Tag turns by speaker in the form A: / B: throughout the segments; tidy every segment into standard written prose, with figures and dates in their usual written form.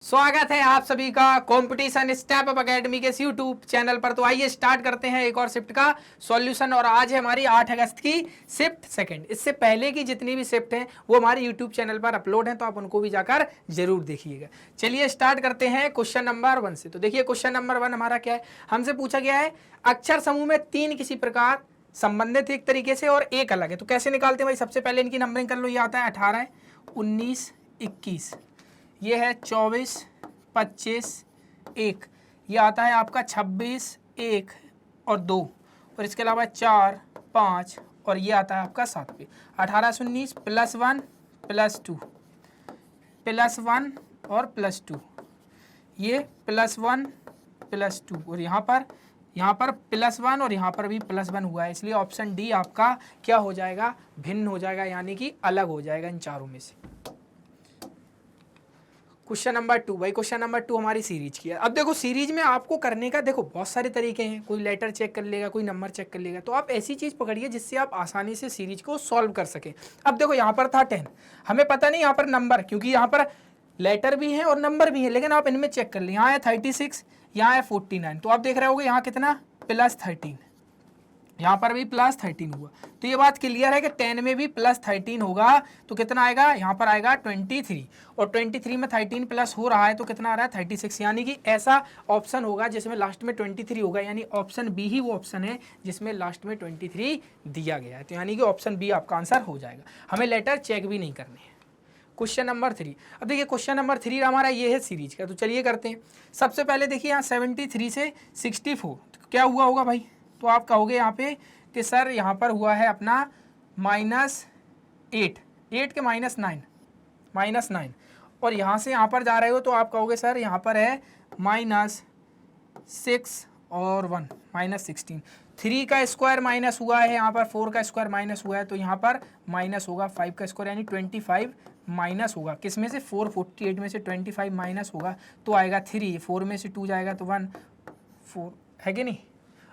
A: स्वागत है आप सभी का कंपटीशन स्टेप अप एकेडमी के इस यूट्यूब चैनल पर। तो आइए स्टार्ट करते हैं एक और शिफ्ट का सॉल्यूशन। और आज है हमारी 8 अगस्त की शिफ्ट सेकंड। इससे पहले की जितनी भी शिफ्ट हैं वो हमारे यूट्यूब चैनल पर अपलोड हैं, तो आप उनको भी जाकर जरूर देखिएगा। चलिए स्टार्ट करते हैं क्वेश्चन नंबर 1 से। तो देखिए क्वेश्चन नंबर 1 हमारा क्या है, हमसे पूछा गया है अक्षर समूह में 3 किसी प्रकार संबंधित एक तरीके से और एक अलग है। तो कैसे निकालते हैं भाई, सबसे पहले इनकी नंबरिंग कर लो। ये आता है 18, 19, 21, ये है 24, 25, 1, ये आता है आपका 26, 1 और 2, और इसके अलावा 4, 5 और ये आता है आपका 7 पे। 18 से 19 +1 +2 +1 और +2, ये +1 +2 और यहाँ पर +1 और यहाँ पर भी +1 हुआ है, इसलिए ऑप्शन डी आपका क्या हो जाएगा, भिन्न हो जाएगा, यानी कि अलग हो जाएगा इन चारों में से। क्वेश्चन नंबर 2 भाई, क्वेश्चन नंबर 2 हमारी सीरीज की है। अब देखो सीरीज में आपको करने का देखो बहुत सारे तरीके हैं, कोई लेटर चेक कर लेगा, कोई नंबर चेक कर लेगा, तो आप ऐसी चीज़ पकड़िए जिससे आप आसानी से सीरीज को सॉल्व कर सकें। अब देखो यहाँ पर था 10, हमें पता नहीं यहाँ पर नंबर, क्योंकि यहाँ पर लेटर भी है और नंबर भी है, लेकिन आप इनमें चेक कर लें। यहाँ है 36, यहाँ है 49, तो आप देख रहे होगे यहाँ कितना +13, यहाँ पर भी +13 हुआ। तो ये बात क्लियर है कि 10 में भी +13 होगा तो कितना आएगा, यहाँ पर आएगा 23, और 23 में 13 प्लस हो रहा है तो कितना आ रहा है 36, यानी कि ऐसा ऑप्शन होगा जिसमें लास्ट में 23 होगा, यानी ऑप्शन बी ही वो ऑप्शन है जिसमें लास्ट में 23 दिया गया है। तो यानी कि ऑप्शन बी आपका आंसर हो जाएगा, हमें लेटर चेक भी नहीं करने हैं। क्वेश्चन नंबर 3, अब देखिए क्वेश्चन नंबर 3 हमारा ये है सीरीज का। तो चलिए करते हैं। सबसे पहले देखिए यहाँ 73 से 64 तो क्या हुआ होगा भाई, तो आप कहोगे यहाँ पे कि सर यहाँ पर हुआ है अपना -8 के -9 और यहाँ से यहाँ पर जा रहे हो तो आप कहोगे सर यहाँ पर है -6 और 1 -16। 3 का स्क्वायर माइनस हुआ है, यहाँ पर 4 का स्क्वायर माइनस हुआ है, तो यहाँ पर माइनस होगा 5 का स्क्वायर, यानी 25 माइनस होगा किस में से, 448 में से 25 माइनस होगा तो आएगा 3, 4 में से 2 जाएगा तो 1, 4 है कि नहीं,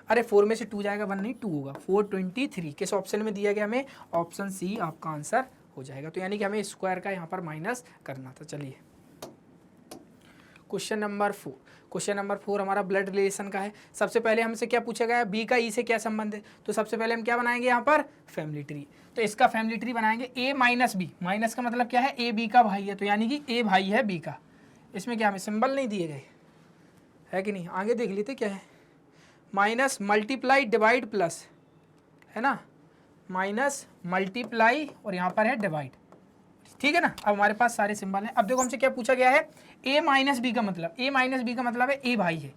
A: अरे 4 में से 2 जाएगा 1 नहीं 2 होगा, 423 किस ऑप्शन में दिया गया हमें, ऑप्शन सी आपका आंसर हो जाएगा। तो यानी कि हमें स्क्वायर का यहाँ पर माइनस करना था। चलिए क्वेश्चन नंबर 4, क्वेश्चन नंबर 4 हमारा ब्लड रिलेशन का है। सबसे पहले हमसे क्या पूछा गया है, बी का ई से क्या संबंध है, तो सबसे पहले हम क्या बनाएंगे यहाँ पर फैमिली ट्री। तो इसका फैमिली ट्री बनाएंगे ए माइनस बी, माइनस का मतलब क्या है, ए बी का भाई है, तो यानी कि ए भाई है बी का। इसमें क्या हमें सिंबल नहीं दिए गए है कि नहीं, आगे देख लेते क्या है, माइनस मल्टीप्लाई डिवाइड प्लस है ना, माइनस मल्टीप्लाई और यहाँ पर है डिवाइड, ठीक है ना। अब हमारे पास सारे सिंबल हैं। अब देखो हमसे क्या पूछा गया है, a माइनस बी का मतलब, a माइनस बी का मतलब है a भाई है,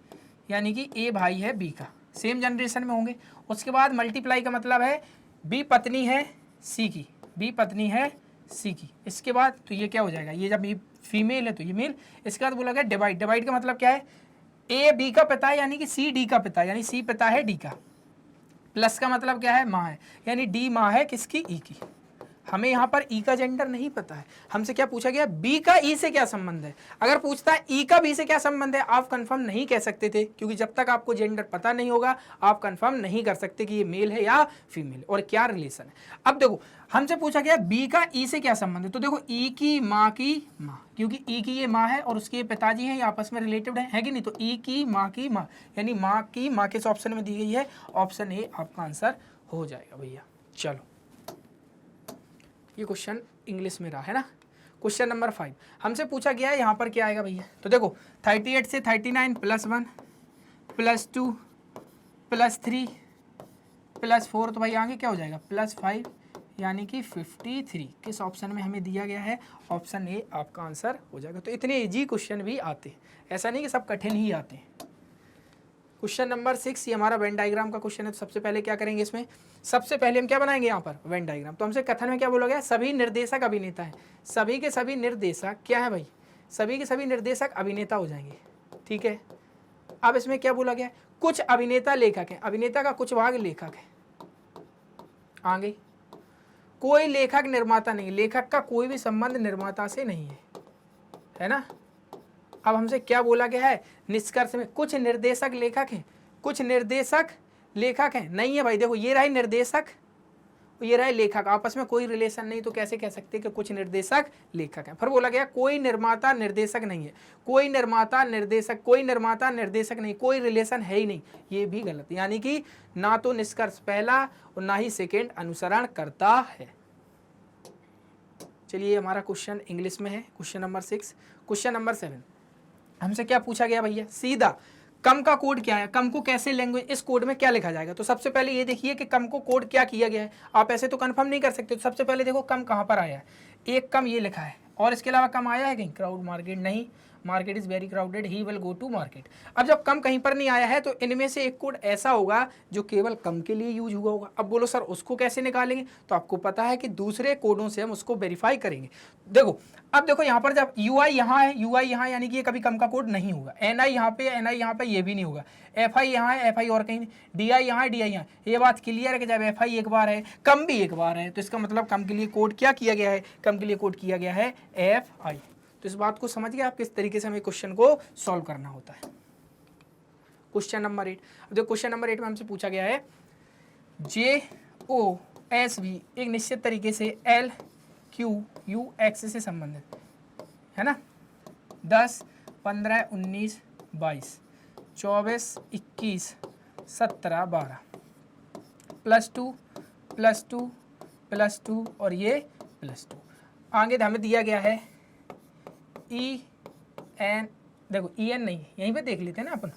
A: यानी कि a भाई है b का, सेम जनरेशन में होंगे। उसके बाद मल्टीप्लाई का मतलब है b पत्नी है c की, b पत्नी है c की। इसके बाद तो ये क्या हो जाएगा, ये जब ये फीमेल है तो ये मेल। इसके बाद बोला गया डिवाइड, डिवाइड का मतलब क्या है, a b का पिता है यानी कि c d का पिता, यानी c पिता है d का। प्लस का मतलब क्या है, माँ है, यानी d माँ है किसकी, e की। हमें यहाँ पर ई का जेंडर नहीं पता है, हमसे क्या पूछा गया, बी का ई से क्या संबंध है। अगर पूछता है ई का बी से क्या संबंध है, आप कंफर्म नहीं कह सकते थे, क्योंकि जब तक आपको जेंडर पता नहीं होगा आप कंफर्म नहीं कर सकते कि ये मेल है या फीमेल और क्या रिलेशन है। अब देखो हमसे पूछा गया बी का ई से क्या संबंध है, तो देखो ई की माँ क्योंकि ई की ये माँ है और उसके पिताजी हैं, ये आपस में रिलेटेड है कि नहीं, तो ई की माँ यानी माँ की माँ किस ऑप्शन में दी गई है, ऑप्शन ए आपका आंसर हो जाएगा भैया। चलो ये क्वेश्चन इंग्लिश में रहा है ना। क्वेश्चन नंबर 5 हमसे पूछा गया है यहाँ पर क्या आएगा भैया, तो देखो 38 से 39 +1 +2 +3 +4, तो भाई आगे क्या हो जाएगा +5, यानी कि 53 किस ऑप्शन में हमें दिया गया है, ऑप्शन ए आपका आंसर हो जाएगा। तो इतने इजी क्वेश्चन भी आते हैं, ऐसा नहीं कि सब कठिन ही आते हैं। क्वेश्चन नंबर 6 ये हमारा वेन डायग्राम का क्वेश्चन है। तो सबसे पहले क्या करेंगे, इसमें सबसे पहले हम क्या बनाएंगे यहाँ पर वेन डायग्राम। तो हमसे कथन में क्या बोला गया, सभी निर्देशक अभिनेता हैं, सभी के सभी निर्देशक क्या है भाई, सभी के सभी निर्देशक अभिनेता हो जाएंगे, ठीक है। अब इसमें क्या बोला गया, कुछ अभिनेता लेखक हैं, अभिनेता का कुछ भाग लेखक है, आगे कोई लेखक निर्माता नहीं, लेखक का कोई भी संबंध निर्माता से नहीं है ना। अब हमसे क्या बोला गया है, निष्कर्ष में कुछ निर्देशक लेखक हैं, कुछ निर्देशक लेखक हैं, नहीं है भाई। देखो ये रही निर्देशक ये रहे लेखक, आपस में कोई रिलेशन नहीं, तो कैसे कह सकते हैं कि कुछ निर्देशक लेखक हैं। फिर बोला गया कोई निर्माता निर्देशक नहीं है, कोई निर्माता निर्देशक नहीं, कोई रिलेशन है ही नहीं, ये भी गलत। यानी कि ना तो निष्कर्ष पहला और ना ही सेकेंड अनुसरण करता है। चलिए हमारा क्वेश्चन इंग्लिश में है, क्वेश्चन नंबर 6। क्वेश्चन नंबर 7 हमसे क्या पूछा गया भैया, सीधा कम का कोड क्या है, कम को कैसे लैंग्वेज, इस कोड में क्या लिखा जाएगा। तो सबसे पहले ये देखिए कि कम को कोड क्या किया गया है, आप ऐसे तो कंफर्म नहीं कर सकते। तो सबसे पहले देखो कम कहाँ पर आया है, एक कम ये लिखा है, और इसके अलावा कम आया है कहीं, क्राउड मार्केट नहीं, market is very crowded, he will go to market. अब जब कम कहीं पर नहीं आया है तो इनमें से एक कोड ऐसा होगा जो केवल कम के लिए यूज हुआ होगा। अब बोलो सर उसको कैसे निकालेंगे, तो आपको पता है कि दूसरे कोडों से हम उसको वेरीफाई करेंगे। देखो अब देखो यहाँ पर जब यू आई यहाँ है, यू आई यहाँ, यानी कि ये कभी कम का कोड नहीं होगा। एन आई यहाँ पे, एन आई यहाँ पे, ये भी नहीं होगा। एफ आई यहाँ है, एफ आई और कहीं, डी आई यहाँ है, डी आई यहाँ। ये बात क्लियर है कि जब एफ आई एक बार है, कम भी एक बार है, तो इसका मतलब कम के लिए कोड क्या किया गया है, कम के लिए कोड किया गया है एफ आई। तो इस बात को समझ गए आप किस तरीके से हमें क्वेश्चन को सॉल्व करना होता है। क्वेश्चन नंबर 8, अब देखो क्वेश्चन नंबर 8 में हमसे पूछा गया है जे ओ एस वी एक निश्चित तरीके से एल क्यू यू एक्स से संबंधित है ना, 10, 15, 19, 22, 24, 21, 17, 12, +2, +2, +2 और ये +2। आगे हमें दिया गया है ई एन, देखो ई एन नहीं, यहीं पे देख लेते हैं ना अपन,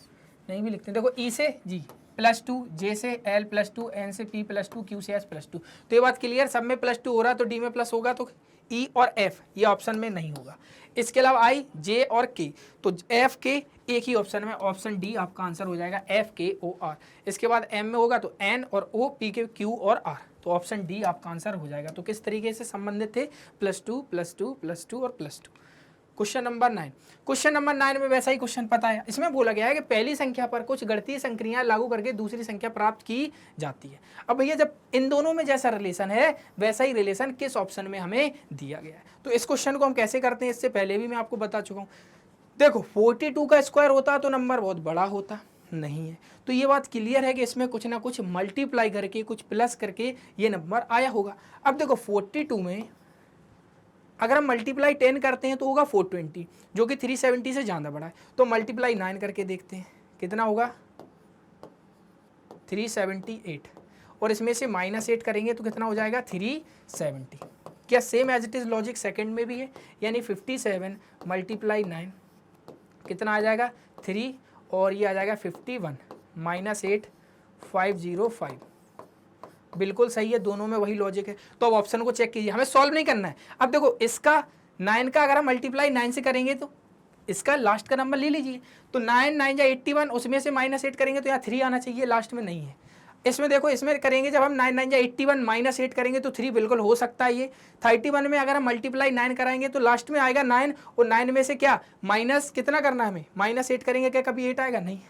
A: नहीं भी लिखते हैं। देखो ई से जी +2, जे से एल +2, एन से पी +2, क्यू से एस +2। तो ये बात क्लियर, सब में +2 हो रहा तो डी में प्लस होगा, तो ई और एफ ये ऑप्शन में नहीं होगा। इसके अलावा आई, जे और के, तो एफ के एक ही ऑप्शन में, ऑप्शन डी आपका आंसर हो जाएगा FKOR। इसके बाद एम में होगा तो एन और ओ, पी के क्यू और आर, तो ऑप्शन डी आपका आंसर हो जाएगा। तो किस तरीके से संबंधित थे, +2, +2, +2 और +2। क्वेश्चन नंबर 9, क्वेश्चन नंबर 9 में वैसा ही क्वेश्चन पता है। इसमें बोला गया है कि पहली संख्या पर कुछ गणितीय संक्रियाएं लागू करके दूसरी संख्या प्राप्त की जाती है। अब भैया जब इन दोनों में जैसा रिलेशन है वैसा ही रिलेशन किस ऑप्शन में हमें दिया गया है। तो इस क्वेश्चन को हम कैसे करते हैं, इससे पहले भी मैं आपको बता चुका हूँ। देखो 42 का स्क्वायर होता तो नंबर बहुत बड़ा होता, नहीं है, तो ये बात क्लियर है कि इसमें कुछ ना कुछ मल्टीप्लाई करके, कुछ प्लस करके ये नंबर आया होगा। अब देखो 42 में अगर हम मल्टीप्लाई 10 करते हैं तो होगा 420, जो कि 370 से ज़्यादा बड़ा है। तो मल्टीप्लाई 9 करके देखते हैं कितना होगा, 378, और इसमें से -8 करेंगे तो कितना हो जाएगा, 370। क्या same as it is logic second में भी है, यानी 57 × 9 कितना आ जाएगा 3, और ये आ जाएगा 51 -8 505। बिल्कुल सही है, दोनों में वही लॉजिक है। तो अब ऑप्शन को चेक कीजिए, हमें सॉल्व नहीं करना है। अब देखो इसका 9 का अगर हम मल्टीप्लाई 9 से करेंगे तो इसका लास्ट का नंबर ले लीजिए, तो 9 9 या 81, उसमें से -8 करेंगे तो यहाँ 3 आना चाहिए, लास्ट में नहीं है। इसमें देखो इसमें करेंगे जब हम 9 9 या 81 -8 करेंगे तो 3 बिल्कुल हो सकता है। ये 31 में अगर हम मल्टीप्लाई 9 कराएंगे तो लास्ट में आएगा 9, और 9 में से क्या माइनस कितना करना है हमें, -8 करेंगे क्या कभी 8 आएगा, नहीं।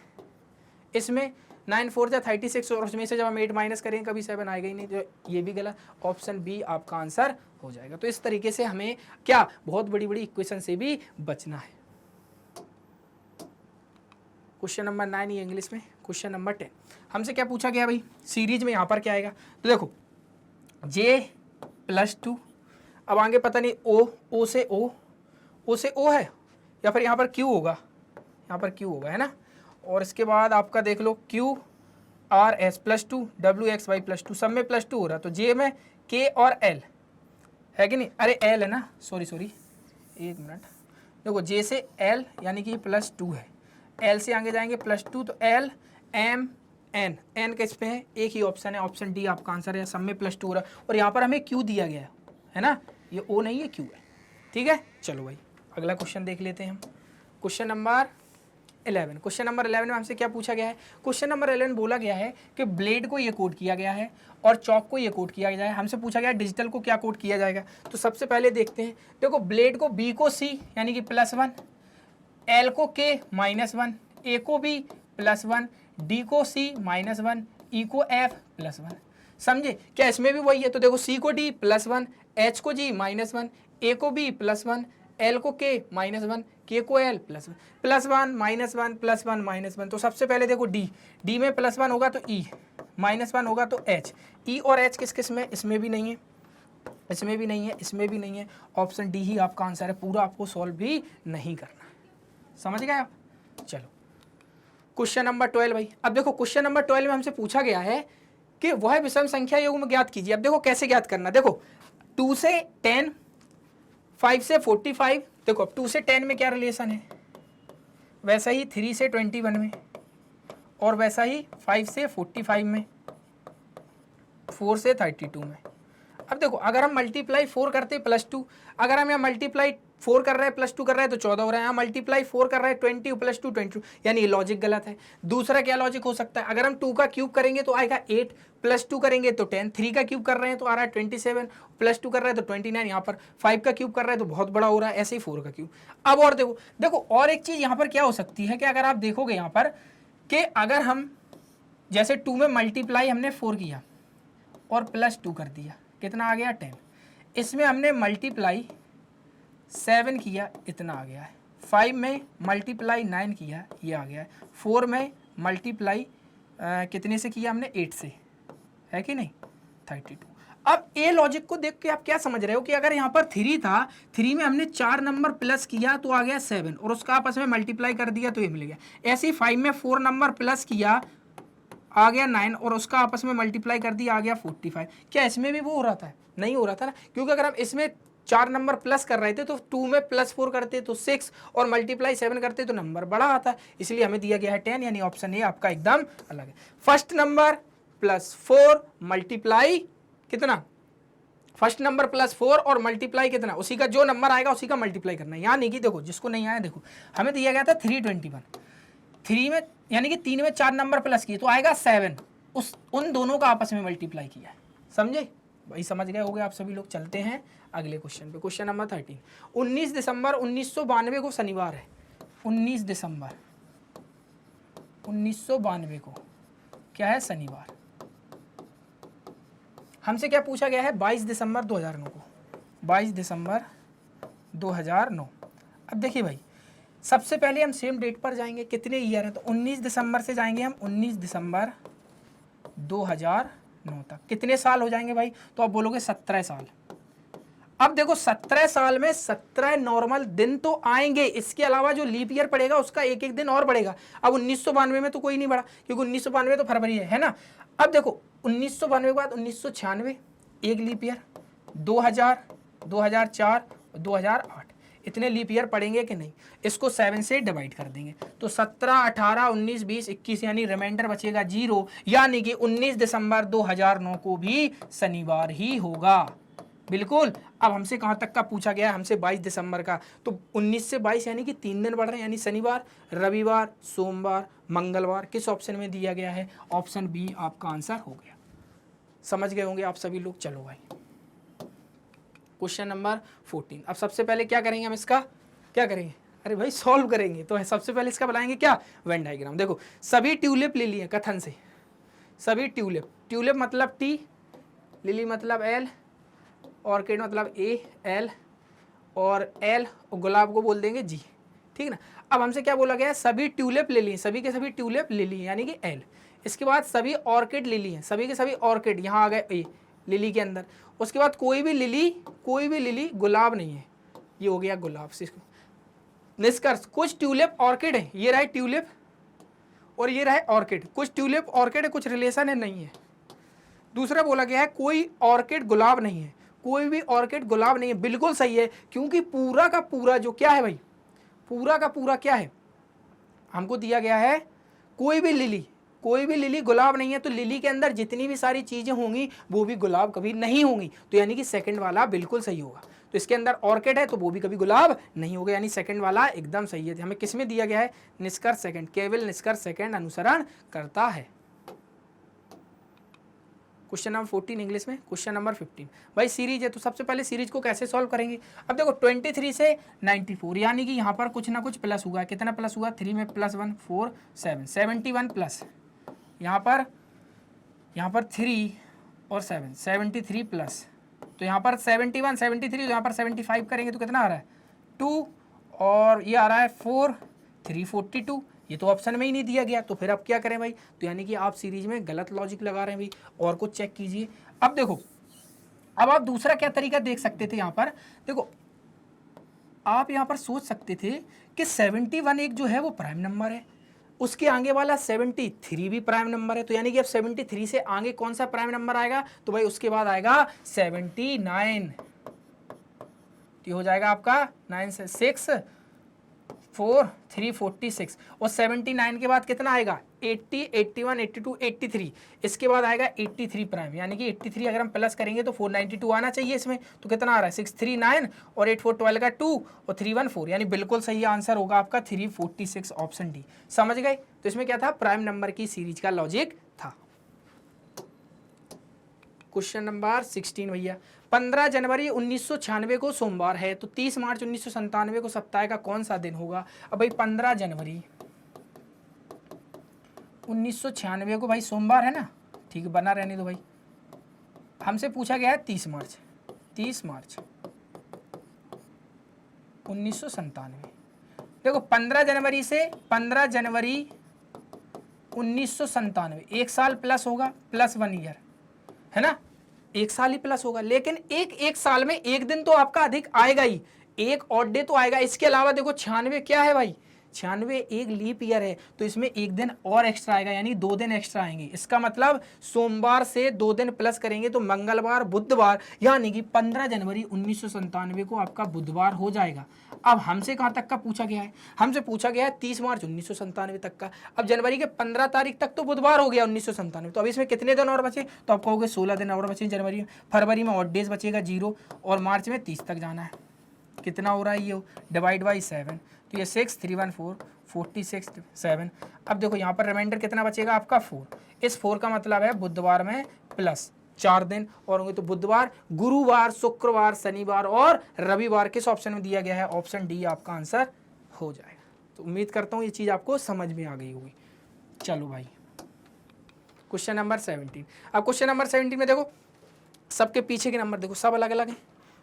A: इसमें 9 4 जा 36, और उसमें से जब हम 8 माइनस करेंगे कभी 7 आएगा ही नहीं, तो ये भी गलत, ऑप्शन बी आपका आंसर हो जाएगा। तो इस तरीके से हमें क्या बहुत बड़ी बड़ी इक्वेशन से भी बचना है। क्वेश्चन नंबर 9 ये इंग्लिश में। क्वेश्चन नंबर 10 हमसे क्या पूछा गया भाई, सीरीज में यहाँ पर क्या आएगा, तो देखो J +2, अब आगे पता नहीं O से O है, या फिर यहाँ पर Q होगा, यहाँ पर Q होगा है ना, और इसके बाद आपका देख लो QRS +2 WXY +2, सब में +2 हो रहा, तो J में K और L है कि नहीं, अरे L है ना, सॉरी एक मिनट, देखो J से L यानी कि +2 है, L से आगे जाएंगे +2, तो L M N किस पे है, एक ही ऑप्शन है, ऑप्शन डी आपका आंसर है, सब में +2 हो रहा है, और यहाँ पर हमें Q दिया गया है ना, ये O नहीं है Q है, ठीक है। चलो भाई अगला क्वेश्चन देख लेते हैं हम। क्वेश्चन नंबर 11, क्वेश्चन नंबर 11 में हमसे क्या पूछा गया है, क्वेश्चन नंबर 11 बोला गया है कि ब्लेड को ये कोड किया गया है और चॉक को ये कोड किया गया है। हमसे पूछा गया है डिजिटल को क्या कोड किया जाएगा। तो सबसे पहले देखते हैं, देखो ब्लेड को B को C यानी कि +1, L को K -1, A को B +1, D को C -1, E को F +1। समझे क्या, इसमें भी वही है। तो देखो C को D +1, H को G -1, A को B +1, L को K -1, K को L +1, +1 -1 +1 -1। तो सबसे पहले देखो D में +1 होगा तो E -1 होगा तो H, E और H किस किस में, इसमें भी नहीं है, इसमें भी नहीं है, इसमें भी नहीं है, ऑप्शन डी ही आपका आंसर है, पूरा आपको सॉल्व भी नहीं करना है। समझ गए आप? चलो क्वेश्चन नंबर 12 भाई। अब देखो क्वेश्चन नंबर 12 में हमसे पूछा गया है कि वह विषम संख्या युग्म ज्ञात कीजिए। अब देखो कैसे ज्ञात करना, देखो 2 से 10, 5 से 45, देखो अब 2 से 10 में क्या रिलेशन है, वैसा ही 3 से 21 में, और वैसा ही 5 से 45 में, 4 से 32 में। अब देखो अगर हम मल्टीप्लाई 4 करते हैं +2, अगर हम यहाँ मल्टीप्लाई 4 कर रहे हैं +2 कर रहे हैं तो 14 हो रहा है, यहाँ मल्टीप्लाई 4 कर रहे हैं 20 +2 22, यानी ये लॉजिक गलत है। दूसरा क्या लॉजिक हो सकता है, अगर हम 2 का क्यूब करेंगे तो आएगा 8, +2 करेंगे तो 10, 3 का क्यूब कर रहे हैं तो आ रहा है 27, +2 कर रहे हैं तो 29, यहाँ पर 5 का क्यूब कर रहे हैं तो बहुत बड़ा हो रहा है, ऐसे ही 4 का क्यूब। अब और देखो देखो और एक चीज़ यहाँ पर क्या हो सकती है कि अगर आप देखोगे यहाँ पर कि अगर हम जैसे 2 में मल्टीप्लाई हमने 4 किया और +2 कर दिया, कितना आ गया 10, इसमें हमने मल्टीप्लाई 7 किया, इतना आ गया है, 5 में मल्टीप्लाई 9 किया, ये आ गया है, 4 में मल्टीप्लाई कितने से किया हमने 8 से, है कि नहीं 32। अब ए लॉजिक को देख के आप क्या समझ रहे हो कि अगर यहाँ पर 3 था, 3 में हमने 4 नंबर प्लस किया तो आ गया 7 और उसका आपस में मल्टीप्लाई कर दिया तो ये मिल गया। ऐसे ही 5 में 4 नंबर प्लस किया आ गया 9 और उसका आपस में मल्टीप्लाई कर दिया आ गया 45। क्या इसमें भी वो हो रहा था? नहीं हो रहा था ना, क्योंकि अगर हम इसमें 4 नंबर प्लस कर रहे थे तो 2 में +4 करते तो 6 और मल्टीप्लाई 7 करते तो नंबर बड़ा आता, इसलिए हमें दिया गया है 10, यानी ऑप्शन ए आपका एकदम अलग है। फर्स्ट नंबर +4 मल्टीप्लाई कितना, फर्स्ट नंबर +4 और मल्टीप्लाई कितना, उसी का जो नंबर आएगा उसी का मल्टीप्लाई करना है। यानी कि देखो जिसको नहीं आया, देखो हमें दिया गया था 321, 3 में यानी कि 3 में 4 नंबर प्लस किए तो आएगा 7, उन दोनों का आपस में मल्टीप्लाई किया है। समझे भाई? समझ गए होगे आप सभी लोग। चलते हैं अगले क्वेश्चन पे, क्वेश्चन नंबर 13। 19 दिसंबर 1992 को शनिवार है, 19 दिसंबर 1992 को क्या है, शनिवार। हमसे क्या पूछा गया है, 22 दिसंबर 2009 को, 22 दिसंबर 2009। अब देखिए भाई, सबसे पहले हम सेम डेट पर जाएंगे, कितने ईयर हैं, तो 19 दिसंबर से जाएंगे हम 19 दिसंबर 2009 तक, कितने साल हो जाएंगे भाई, तो आप बोलोगे 17 साल। अब देखो 17 साल में 17 नॉर्मल दिन तो आएंगे, इसके अलावा जो लीप ईयर पड़ेगा उसका एक एक दिन और बढ़ेगा। अब 1992 में तो कोई नहीं बढ़ा, क्योंकि 1992 तो फरवरी है ना। अब देखो 1992 के बाद 1996 एक लीप ईयर, 2000, 2004, 2008, इतने लीप ईयर पड़ेंगे कि नहीं, इसको 7 से डिवाइड कर देंगे तो 17, 18, 19, 20, 21, यानी रिमाइंडर बचेगा 0, यानी कि 19 दिसंबर 2009 को भी शनिवार ही होगा। बिल्कुल। अब हमसे कहाँ तक का पूछा गया है, हमसे 22 दिसंबर का, तो 19 से 22 यानी कि 3 दिन बढ़ रहे हैं, यानी शनिवार, रविवार, सोमवार, मंगलवार, किस ऑप्शन में दिया गया है, ऑप्शन बी आपका आंसर हो गया। समझ गए होंगे आप सभी लोग। चलो भाई क्वेश्चन नंबर 14। अब सबसे पहले क्या करेंगे, हम इसका क्या करेंगे, अरे भाई सॉल्व करेंगे। तो सबसे पहले इसका बनाएंगे क्या, वेन डायग्राम। देखो सभी ट्यूलिप ले लिए कथन से, सभी ट्यूलिप, ट्यूलिप मतलब टी, लिली मतलब एल, ऑर्किड मतलब ए एल, और एल और गुलाब को बोल देंगे जी, ठीक ना। अब हमसे क्या बोला गया है, सभी ट्यूलिप ले लिए, सभी के सभी ट्यूलिप ले लिए यानी कि एल। इसके बाद सभी ऑर्किड ले लिए, सभी के सभी ऑर्किड, यहाँ आ गए ए लिली के अंदर। उसके बाद कोई भी लिली गुलाब नहीं है, ये हो गया गुलाब। निष्कर्ष, कुछ ट्यूलिप ऑर्किड है, ये रहे ट्यूलिप और ये रहे ऑर्किड, कुछ ट्यूलिप ऑर्किड है, कुछ रिलेशन है, नहीं है। दूसरा बोला गया है कोई ऑर्किड गुलाब नहीं है, कोई भी ऑर्किड गुलाब नहीं है, बिल्कुल सही है, क्योंकि पूरा का पूरा जो क्या है भाई, पूरा का पूरा क्या है, हमको दिया गया है कोई भी लिली गुलाब नहीं है, तो लिली के अंदर जितनी भी सारी चीजें होंगी वो भी गुलाब कभी नहीं होंगी, तो यानी कि सेकंड वाला बिल्कुल सही होगा। तो इसके अंदर ऑर्किड है तो वो भी कभी गुलाब नहीं होगा, यानी सेकंड वाला एकदम सही है। हमें किसमें दिया गया है, निष्कर्ष सेकंड, केवल निष्कर्ष सेकंड अनुसरण करता है। क्वेश्चन नंबर 14 इंग्लिश में। क्वेश्चन नंबर 15 भाई सीरीज है, तो सबसे पहले सीरीज को कैसे सॉल्व करेंगे। अब देखो 23 से 94, यानी कि यहाँ पर कुछ ना कुछ प्लस हुआ, कितना प्लस हुआ, 3 में +1 4 7 71 प्लस, यहाँ पर 3 और 7 73 प्लस, तो यहाँ पर 71 73, तो यहाँ पर 75 करेंगे तो कितना आ रहा है 2, और ये आ रहा है 4 3 42, ये तो ऑप्शन में ही नहीं दिया गया, तो फिर अब क्या करें भाई, तो यानी कि आप सीरीज में गलत लॉजिक लगा रहे हैं भाई। और कुछ चेक कीजिए। अब देखो, अब आप दूसरा क्या तरीका देख सकते थे, यहाँ पर देखो आप यहाँ पर सोच सकते थे कि 71 एक जो है वो प्राइम नंबर है, उसके आगे वाला 73 भी प्राइम नंबर है, तो यानी कि अब 73 से आगे कौन सा प्राइम नंबर आएगा, तो भाई उसके बाद आएगा 79। ये हो जाएगा आपका 9 से 6 4 3 46, और 79 के बाद कितना आएगा 80 81 82 83, इसके बाद आएगा 83 प्राइम, यानी कि 83 अगर हम प्लस करेंगे तो 492 आना चाहिए इसमें, तो कितना आ रहा है 639 और 8 4 12 का 2 और 3 1 4, यानी बिल्कुल सही आंसर होगा आपका 346 ऑप्शन डी। समझ गए, तो इसमें क्या था, प्राइम नंबर की सीरीज का लॉजिक था। क्वेश्चन नंबर 16 भैया, 15 जनवरी 1996 को सोमवार है, तो 30 मार्च 1997 को सप्ताह का कौन सा दिन होगा। अब भाई 15 जनवरी 1996 को भाई सोमवार है ना, ठीक है बना रहने दो भाई। हमसे पूछा गया है 30 मार्च 1997। देखो 15 जनवरी से 15 जनवरी 1997 एक साल प्लस होगा, प्लस 1 ईयर है ना, एक साल ही प्लस होगा, लेकिन एक साल में एक दिन तो आपका अधिक आएगा ही, एक ऑड डे तो आएगा। इसके अलावा देखो 96 क्या है भाई, 96 एक लीप ईयर है, तो इसमें एक दिन और एक्स्ट्रा आएगा, यानी 2 दिन एक्स्ट्रा आएंगे। इसका मतलब सोमवार से 2 दिन प्लस करेंगे तो मंगलवार बुधवार, यानी कि 15 जनवरी 1997 को आपका बुधवार हो जाएगा। अब हमसे कहाँ तक का पूछा गया है, हमसे पूछा गया है 30 मार्च 1997 तक का। अब जनवरी के 15 तारीख तक तो बुधवार हो गया 1997, तो अब इसमें कितने दिन और बचे, तो आप कहोगे 16 दिन और बचे जनवरी में। फरवरी में ऑड डेज बचेगा 0, और मार्च में 30 तक जाना है। कितना हो रहा है ये, डिवाइड बाई 7, तो ये 6 3 1 4 46 7। अब देखो यहाँ पर रिमाइंडर कितना बचेगा आपका 4, इस 4 का मतलब है बुधवार में प्लस 4 दिन और होंगे, तो बुधवार, गुरुवार, शुक्रवार, शनिवार और रविवार किस ऑप्शन में दिया गया है, ऑप्शन डी आपका आंसर हो जाएगा। तो उम्मीद करता हूँ ये चीज़ आपको समझ में आ गई होगी। चलो भाई क्वेश्चन नंबर 17। अब क्वेश्चन नंबर 17 में देखो सबके पीछे के नंबर देखो सब अलग अलग हैं,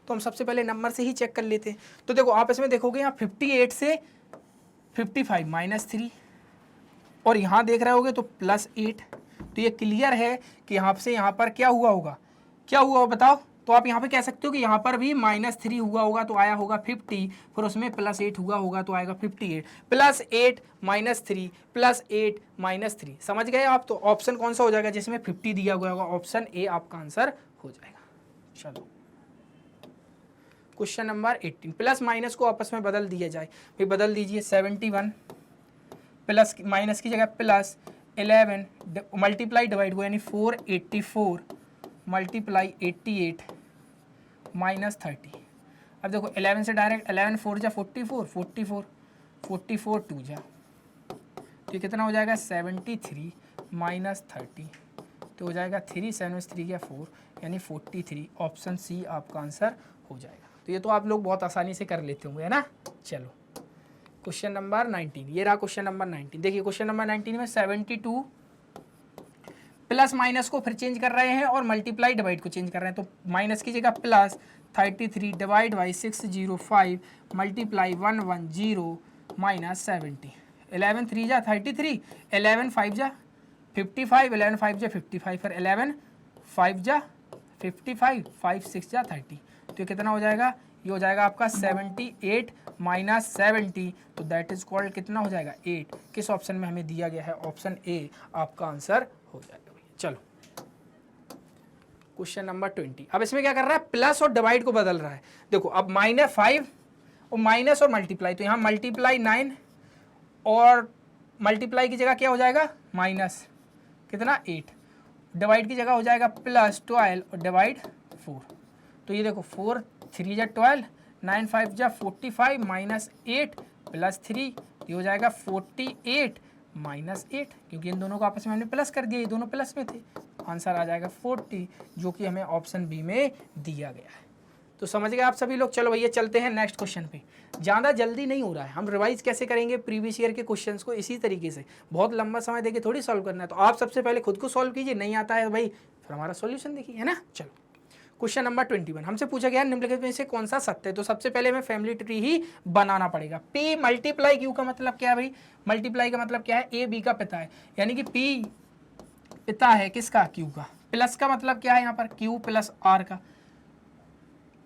A: तो हम सबसे पहले नंबर से ही चेक कर लेते हैं। तो देखो आप इसमें देखोगे यहाँ 58 से 55 -3, और यहाँ देख रहे होगे तो +8, तो ये क्लियर है कि यहाँ से यहाँ पर क्या हुआ होगा, क्या हुआ बताओ। तो आप यहाँ पे कह सकते हो कि यहाँ पर भी -3 हुआ होगा तो आया होगा 50, फिर उसमें +8 हुआ होगा तो आएगा 58, +8 -3 +8 -3। समझ गए आप, तो ऑप्शन कौन सा हो जाएगा जिसमें 50 दिया हुआ होगा, ऑप्शन ए आपका आंसर हो जाएगा। चलो क्वेश्चन नंबर 18, प्लस माइनस को आपस में बदल दिया जाए, भाई बदल दीजिए। 71 प्लस माइनस की जगह प्लस 11 मल्टीप्लाई डिवाइड हुआ, यानी 484 मल्टीप्लाई 88 -30। अब देखो 11 से डायरेक्ट 11 4 जा 44 44 44 2 जा, तो ये कितना हो जाएगा 73 -30, तो हो जाएगा 3 7 3 या 4, यानी 43, ऑप्शन सी आपका आंसर हो जाएगा। तो ये तो आप लोग बहुत आसानी से कर लेते होंगे है ना। चलो क्वेश्चन नंबर 19, ये रहा क्वेश्चन नंबर 19। देखिए क्वेश्चन नंबर 19 में 72 प्लस माइनस को फिर चेंज कर रहे हैं और मल्टीप्लाई डिवाइड को चेंज कर रहे हैं, तो माइनस की जगह प्लस 33 डिवाइड बाई 605 मल्टीप्लाई 110 -70। 11 3 जा 33, 11 5 जा 55, 11 5 जा 55, फिर 11 5 जा 55, 5 6 जा 30, तो ये कितना हो जाएगा, ये हो जाएगा आपका 78 -70, तो दैट इज कॉल्ड कितना हो जाएगा 8। किस ऑप्शन में हमें दिया गया है, ऑप्शन ए आपका आंसर हो जाएगा। चलो क्वेश्चन नंबर 20, अब इसमें क्या कर रहा है, प्लस और डिवाइड को बदल रहा है। देखो अब -5 और माइनस और मल्टीप्लाई, तो यहाँ मल्टीप्लाई 9 और मल्टीप्लाई की जगह क्या हो जाएगा माइनस कितना 8, डिवाइड की जगह हो जाएगा +12 और डिवाइड 4, तो ये देखो 4 3 जा 12 9 5 जा 45 -8 +3, ये हो जाएगा 48 -8, क्योंकि इन दोनों को आपस में हमने प्लस कर दिया, ये दोनों प्लस में थे, आंसर आ जाएगा 40, जो कि हमें ऑप्शन बी में दिया गया है। तो समझ गए आप सभी लोग। चलो भैया चलते हैं नेक्स्ट क्वेश्चन पे। ज़्यादा जल्दी नहीं हो रहा है, हम रिवाइज कैसे करेंगे प्रीवियस ईयर के क्वेश्चंस को, इसी तरीके से बहुत लंबा समय देके थोड़ी सॉल्व करना है। तो आप सबसे पहले खुद को सॉल्व कीजिए, नहीं आता है भाई फिर हमारा सॉल्यूशन देखिए, है ना। चलो क्वेश्चन नंबर 21 हमसे पूछा गया निम्नलिखित में से कौन सा सत्य है। तो सबसे पहले हमें फैमिली ट्री ही बनाना पड़ेगा। P मल्टीप्लाई Q का मतलब क्या है भाई, मल्टीप्लाई का मतलब क्या है, A B का पिता है, यानी कि P पिता है किसका, Q का। प्लस का मतलब क्या है यहाँ पर, Q प्लस R का।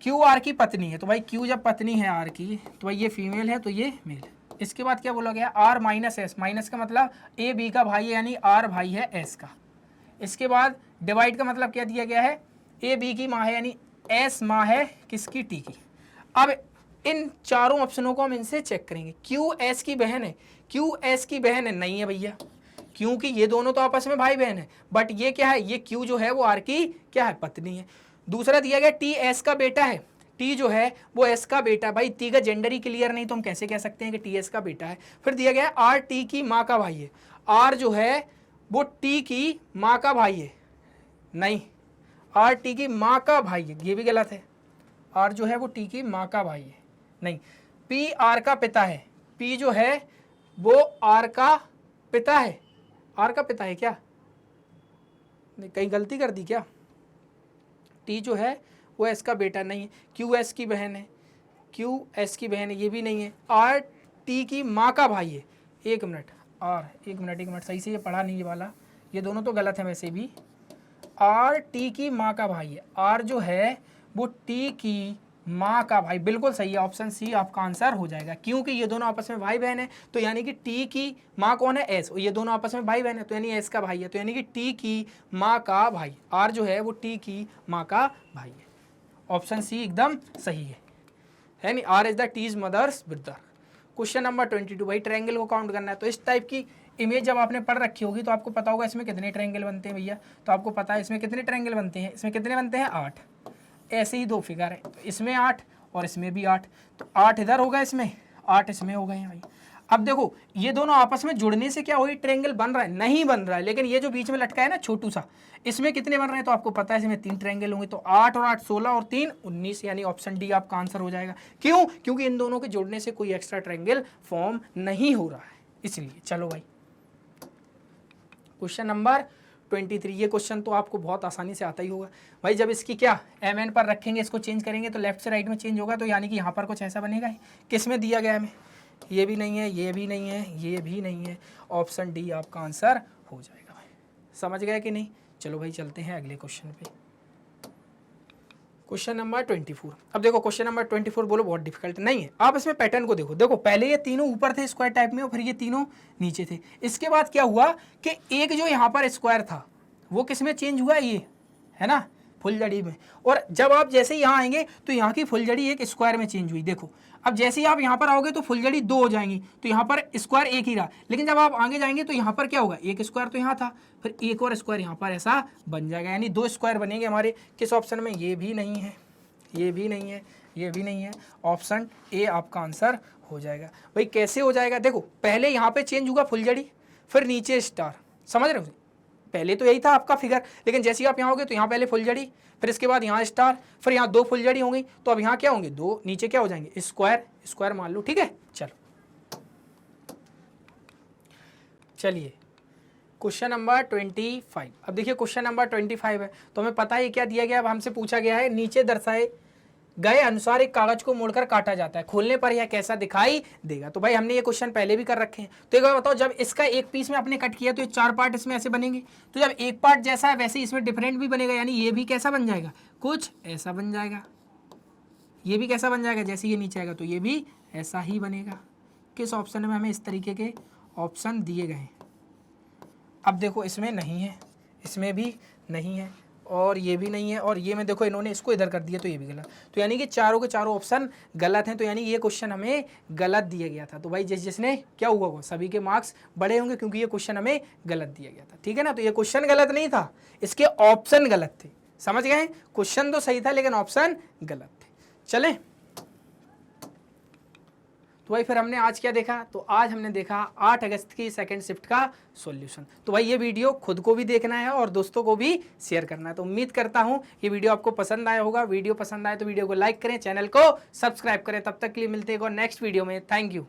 A: Q R की पत्नी है, तो भाई Q जब पत्नी है R की तो भाई ये फीमेल है तो ये मेल है। इसके बाद क्या बोला गया, R माइनस S, माइनस का मतलब A B का भाई है यानी R भाई है S का। इसके बाद डिवाइड का मतलब क्या दिया गया है, A B की माँ है यानी S माँ है किसकी, T की। अब इन चारों ऑप्शनों को हम इनसे चेक करेंगे। Q S की बहन है, Q S की बहन है, नहीं है भैया, क्योंकि ये दोनों तो आपस में भाई बहन है, बट ये क्या है, ये Q जो है वो R की क्या है, पत्नी है। दूसरा दिया गया T S का बेटा है, T जो है वो S का बेटा है। भाई T का जेंडर ही क्लियर नहीं तो हम कैसे कह सकते हैं कि T S का बेटा है। फिर दिया गया R T की माँ का भाई है, R जो है वो T की माँ का भाई है, नहीं, R T की माँ का भाई है, ये भी गलत है। R जो है वो T की माँ का भाई है, नहीं। P R का पिता है, P जो है वो R का पिता है, R का पिता है क्या, नहीं कहीं गलती कर दी क्या। T जो है वो S का बेटा नहीं है, Q S की बहन है, Q S की बहन है, ये भी नहीं है। R T की माँ का भाई है, एक मिनट सही से ये पढ़ा नहीं ये वाला, ये दोनों तो गलत है वैसे भी। R T की माँ का भाई है, R जो है वो T की माँ का भाई, बिल्कुल सही है, ऑप्शन सी आपका आंसर हो जाएगा। क्योंकि ये दोनों आपस में भाई बहन है, तो यानी कि T की माँ कौन है, S, और ये दोनों आपस में भाई बहन है तो यानी S का भाई है, तो यानी कि T की माँ का भाई, R जो है वो T की माँ का भाई है। ऑप्शन सी एकदम सही है नहीं, R is the T's mother's brother. Question number 22 भाई ट्रायंगल को काउंट करना है। तो इस टाइप की इमेज जब आपने पढ़ रखी होगी तो आपको पता होगा इसमें कितने ट्रायंगल बनते हैं भैया। तो आपको पता है इसमें कितने ट्रायंगल बनते हैं, इसमें कितने बनते हैं, 8। ऐसे ही दो फिगर है, तो इसमें 8 और इसमें भी 8, तो 8 इधर होगा, इसमें 8 इसमें हो गए हैं भाई। अब देखो ये दोनों आपस में जुड़ने से क्या हुई, ट्रायंगल बन रहा है, नहीं बन रहा है, लेकिन ये जो बीच में लटका है ना छोटू सा, इसमें कितने बन रहे हैं, तो आपको पता है इसमें 3 ट्रायंगल होंगे, तो 8 और 8 16 और 3 19, यानी ऑप्शन डी आपका आंसर हो जाएगा। क्यों, क्योंकि इन दोनों के जुड़ने से कोई एक्स्ट्रा ट्रायंगल फॉर्म नहीं हो रहा है, इसलिए। चलो भाई क्वेश्चन नंबर 23, ये क्वेश्चन तो आपको बहुत आसानी से आता ही होगा भाई। जब इसकी क्या MN पर रखेंगे, इसको चेंज करेंगे तो लेफ्ट से राइट में चेंज होगा, तो यानी कि यहाँ पर कुछ ऐसा बनेगा ही। किस में दिया गया है हमें, ये भी नहीं है, ये भी नहीं है, ये भी नहीं है, ऑप्शन डी आपका आंसर हो जाएगा भाई। समझ गए कि नहीं। चलो भाई चलते हैं अगले क्वेश्चन पे। Question number 24। अब देखो क्वेश्चन नंबर 24 बोलो बहुत डिफिकल्ट नहीं है, आप इसमें पैटर्न को देखो। देखो पहले ये तीनों ऊपर थे स्क्वायर टाइप में और फिर ये तीनों नीचे थे। इसके बाद क्या हुआ कि एक जो यहाँ पर स्क्वायर था वो किस में चेंज हुआ, ये है ना फुलझड़ी में। और जब आप जैसे ही यहाँ आएंगे तो यहाँ की फुलझड़ी एक स्क्वायर में चेंज हुई। देखो अब जैसे ही आप यहाँ पर आओगे तो फुलझड़ी 2 हो जाएंगी, तो यहाँ पर स्क्वायर एक ही रहा, लेकिन जब आप आगे जाएंगे तो यहाँ पर क्या होगा, एक स्क्वायर तो यहाँ था, फिर एक और स्क्वायर यहाँ पर ऐसा बन जाएगा, यानी 2 स्क्वायर बनेंगे हमारे। किस ऑप्शन में, ये भी नहीं है, ये भी नहीं है, ये भी नहीं है, ऑप्शन ए आपका आंसर हो जाएगा। भाई कैसे हो जाएगा, देखो पहले यहाँ पे चेंज हुआ फुलझड़ी, फिर नीचे स्टार, समझ रहे हो। पहले तो यही था आपका फिगर, लेकिन जैसे ही आप यहाँ होगे तो यहाँ पहले फुलझड़ी, फिर इसके बाद यहाँ स्टार, फिर यहाँ 2 फुलझड़ी होंगी, तो अब यहाँ क्या होंगे 2, नीचे क्या हो जाएंगे स्क्वायर, स्क्वायर मान लो, ठीक है। चलो चलिए क्वेश्चन नंबर 25। अब देखिए क्वेश्चन नंबर 25 है, तो हमें पता है क्या दिया गया। अब हमसे पूछा गया है नीचे दर्शाए गए अनुसार एक कागज को मोड़कर काटा जाता है, खोलने पर यह कैसा दिखाई देगा। तो भाई हमने ये क्वेश्चन पहले भी कर रखे हैं, तो एक बार बताओ, जब इसका एक पीस में आपने कट किया तो ये 4 पार्ट इसमें ऐसे बनेंगे, तो जब एक पार्ट जैसा है वैसे इसमें डिफरेंट भी बनेगा, यानी ये भी कैसा बन जाएगा, कुछ ऐसा बन जाएगा, ये भी कैसा बन जाएगा, जैसे ये नीचे आएगा तो ये भी ऐसा ही बनेगा। किस ऑप्शन में हमें इस तरीके के ऑप्शन दिए गए हैं। अब देखो इसमें नहीं है, इसमें भी नहीं है, और ये भी नहीं है, और ये में देखो इन्होंने इसको इधर कर दिया तो ये भी गलत, तो यानी कि चारों के चारों ऑप्शन गलत हैं, तो यानी ये क्वेश्चन हमें गलत दिया गया था। तो भाई जिसने क्या हुआ वो सभी के मार्क्स बड़े होंगे, क्योंकि ये क्वेश्चन हमें गलत दिया गया था, ठीक है ना। तो ये क्वेश्चन गलत नहीं था, इसके ऑप्शन गलत थे, समझ गए। क्वेश्चन तो सही था लेकिन ऑप्शन गलत थे। चलें, तो भाई फिर हमने आज क्या देखा, तो आज हमने देखा 8 अगस्त की सेकंड शिफ्ट का सॉल्यूशन। तो भाई ये वीडियो खुद को भी देखना है और दोस्तों को भी शेयर करना है। तो उम्मीद करता हूँ ये वीडियो आपको पसंद आया होगा। वीडियो पसंद आए तो वीडियो को लाइक करें, चैनल को सब्सक्राइब करें। तब तक के लिए मिलते हैं नेक्स्ट वीडियो में। Thank you.